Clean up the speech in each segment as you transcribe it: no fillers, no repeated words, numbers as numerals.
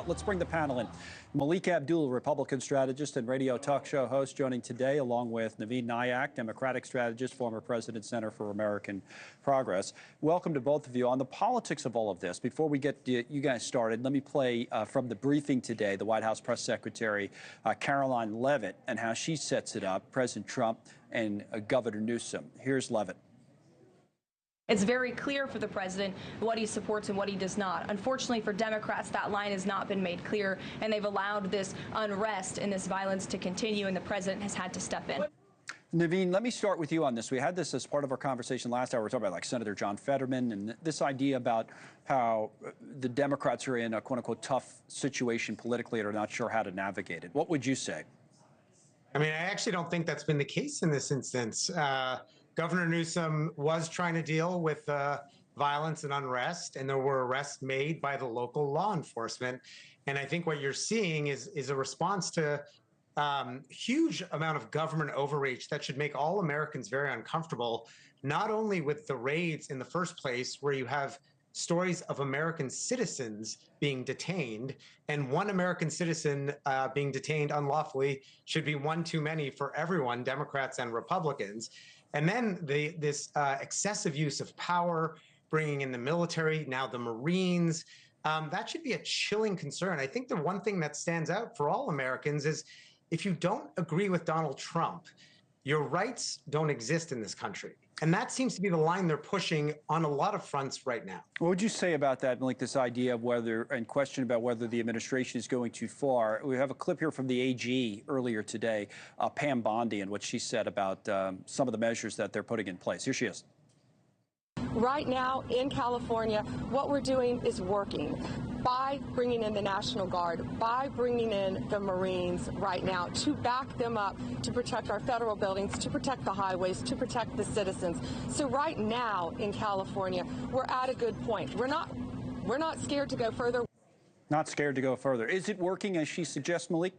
Let's bring the panel in. Melik Abdul, Republican strategist and radio talk show host, joining today, along with Naveen Nayak, Democratic strategist, former president, Center for American Progress. Welcome to both of you. On the politics of all of this, before we get you guys started, let me play from the briefing today, the White House press secretary, Caroline Leavitt, and how she sets it up, President Trump and Governor Newsom. Here's Leavitt. It's very clear for the president what he supports and what he does not. Unfortunately for Democrats, that line has not been made clear, and they've allowed this unrest and this violence to continue, and the president has had to step in. Naveen, let me start with you on this. We had this as part of our conversation last hour. We were talking about like Senator John Fetterman and this idea about how the Democrats are in a quote-unquote tough situation politically and are not sure how to navigate it. What would you say? I mean, I actually don't think that's been the case in this instance. Governor Newsom was trying to deal with violence and unrest, and there were arrests made by the local law enforcement. And I think what you're seeing is a response to huge amount of government overreach that should make all Americans very uncomfortable, not only with the raids in the first place, where you have stories of American citizens being detained, and one American citizen being detained unlawfully should be one too many for everyone, Democrats and Republicans. And then this excessive use of power, bringing in the military, now the Marines, that should be a chilling concern. I think the one thing that stands out for all Americans is if you don't agree with Donald Trump, your rights don't exist in this country. And that seems to be the line they're pushing on a lot of fronts right now. What would you say about that, Malik, this idea of whether, and question about whether the administration is going too far? We have a clip here from the AG earlier today, Pam Bondi, and what she said about some of the measures that they're putting in place. Here she is. Right now in California, what we're doing is working by bringing in the National Guard, by bringing in the Marines right now to back them up, to protect our federal buildings, to protect the highways, to protect the citizens. So right now in California, we're at a good point. We're not scared to go further. Not scared to go further. Is it working as she suggests, Malik?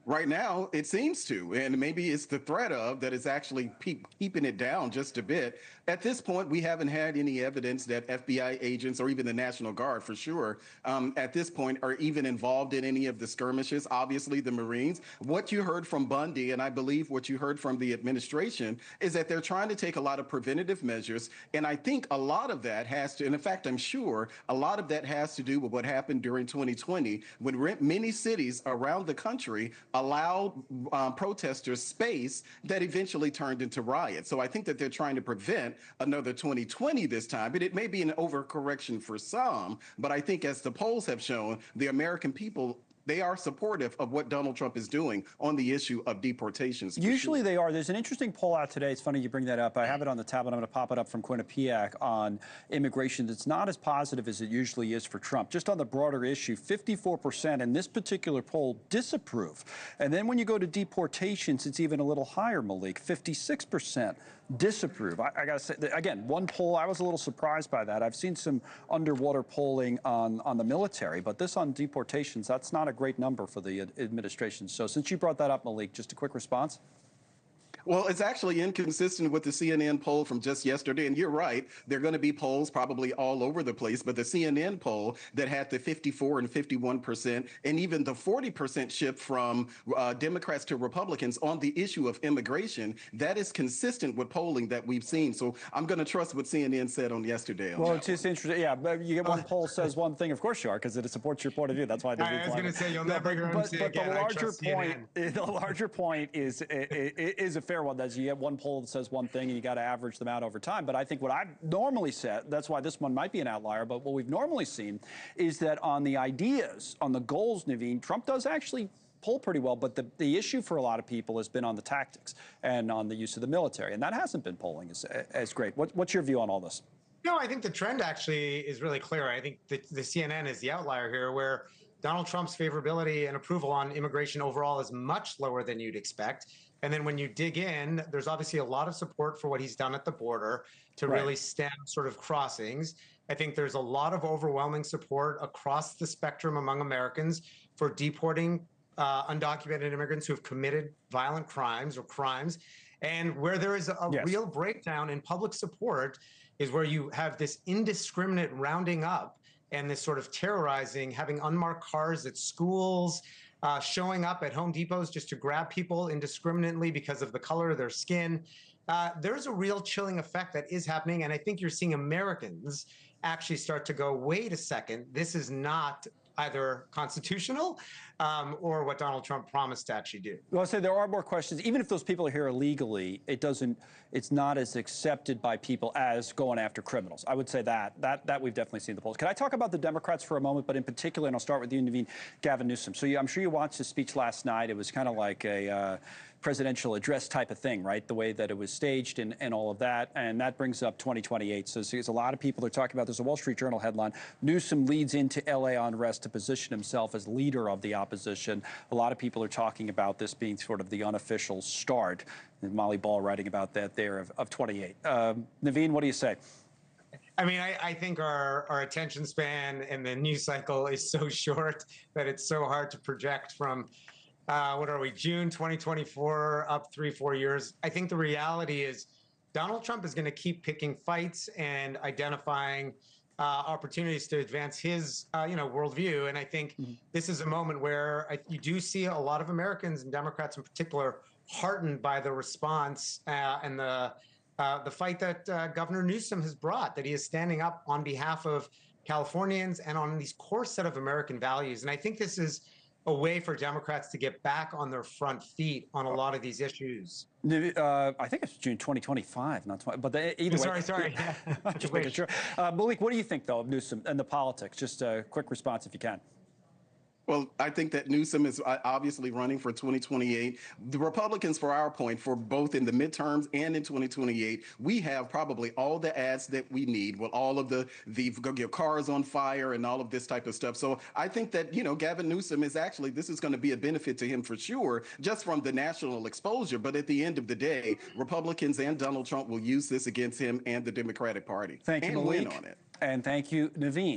Right now, it seems to, and maybe it's the threat of that is actually keeping it down just a bit. At this point, we haven't had any evidence that FBI agents or even the National Guard, for sure, at this point, are even involved in any of the skirmishes. Obviously, the Marines. What you heard from Bundy, and I believe what you heard from the administration, is that they're trying to take a lot of preventative measures. And I think a lot of that has to, and in fact, I'm sure a lot of that has to do with what happened during 2020, when many cities around the country allowed protesters space that eventually turned into riots. So I think that they're trying to prevent another 2020 this time. But it may be an overcorrection for some, but I think as the polls have shown, the American people, they are supportive of what Donald Trump is doing on the issue of deportations. Usually they are. There's an interesting poll out today. It's funny you bring that up. I have it on the tablet. I'm going to pop it up from Quinnipiac on immigration. That's not as positive as it usually is for Trump. Just on the broader issue, 54% in this particular poll disapprove. And then when you go to deportations, it's even a little higher, Malik, 56% disapprove. I got to say, again, one poll, I was a little surprised by that. I've seen some underwater polling on the military, but this on deportations, that's not a great number for the administration. So since you brought that up, Malik, just a quick response. Well, it's actually inconsistent with the CNN poll from just yesterday. And you're right, there are going to be polls probably all over the place. But the CNN poll that had the 54 and 51% and even the 40% shift from Democrats to Republicans on the issue of immigration, that is consistent with polling that we've seen. So I'm going to trust what CNN said on yesterday. Well, it's just interesting. Yeah, but you get one poll says one thing. Of course you are, because it supports your point of view. That's why I was going to say, you'll never hear him say again, the larger point is a fair one. That you get one poll that says one thing and you got to average them out over time. But I think what I've normally said, that's why this one might be an outlier, but what we've normally seen is that on the ideas, on the goals, Naveen, Trump does actually poll pretty well, but the issue for a lot of people has been on the tactics and on the use of the military, and that hasn't been polling as great. What's your view on all this? No, I think the trend actually is really clear. I think the CNN is the outlier here, where Donald Trump's favorability and approval on immigration overall is much lower than you'd expect. And then when you dig in, there's obviously a lot of support for what he's done at the border to really stem sort of crossings. I think there's a lot of overwhelming support across the spectrum among Americans for deporting undocumented immigrants who have committed violent crimes or crimes. And where there is a real breakdown in public support is where you have this indiscriminate rounding up and this sort of terrorizing, having unmarked cars at schools, showing up at Home Depots just to grab people indiscriminately because of the color of their skin. There's a real chilling effect that is happening. And I think you're seeing Americans actually start to go, wait a second, this is not either constitutional or what Donald Trump promised to actually do. Well, I say there are more questions. Even if those people are here illegally, it's not as accepted by people as going after criminals. I would say that we've definitely seen in the polls. Can I talk about the Democrats for a moment, but in particular, and I'll start with you, Naveen, Gavin Newsom. So I'm sure you watched his speech last night. It was kind of like a presidential address type of thing, right? The way that it was staged and all of that. And that brings up 2028. So there's a lot of people are talking about, there's a Wall Street Journal headline, Newsom leads into LA unrest to position himself as leader of the opposition. A lot of people are talking about this being sort of the unofficial start. And Molly Ball writing about that there of 28. Naveen, what do you say? I mean, I think our attention span and the news cycle is so short that it's so hard to project from what are we, June 2024, up 3-4 years. I think the reality is Donald Trump is going to keep picking fights and identifying opportunities to advance his, worldview. And I think this is a moment where you do see a lot of Americans and Democrats in particular heartened by the response and the fight that Governor Newsom has brought, that he is standing up on behalf of Californians and on these core set of American values. And I think this is a way for Democrats to get back on their front feet on a lot of these issues. I think it's June 2025, not 20, but either way. Sorry. Just making sure. Melik, what do you think, though, of Newsom and the politics? Just a quick response, if you can. Well, I think that Newsom is obviously running for 2028. The Republicans, for our point, for both in the midterms and in 2028, we have probably all the ads that we need with all of the your cars on fire and all of this type of stuff. So I think that, Gavin Newsom is actually, this is going to be a benefit to him for sure, just from the national exposure. But at the end of the day, Republicans and Donald Trump will use this against him and the Democratic Party. Thank you, and Melik. win on it. And thank you, Naveen.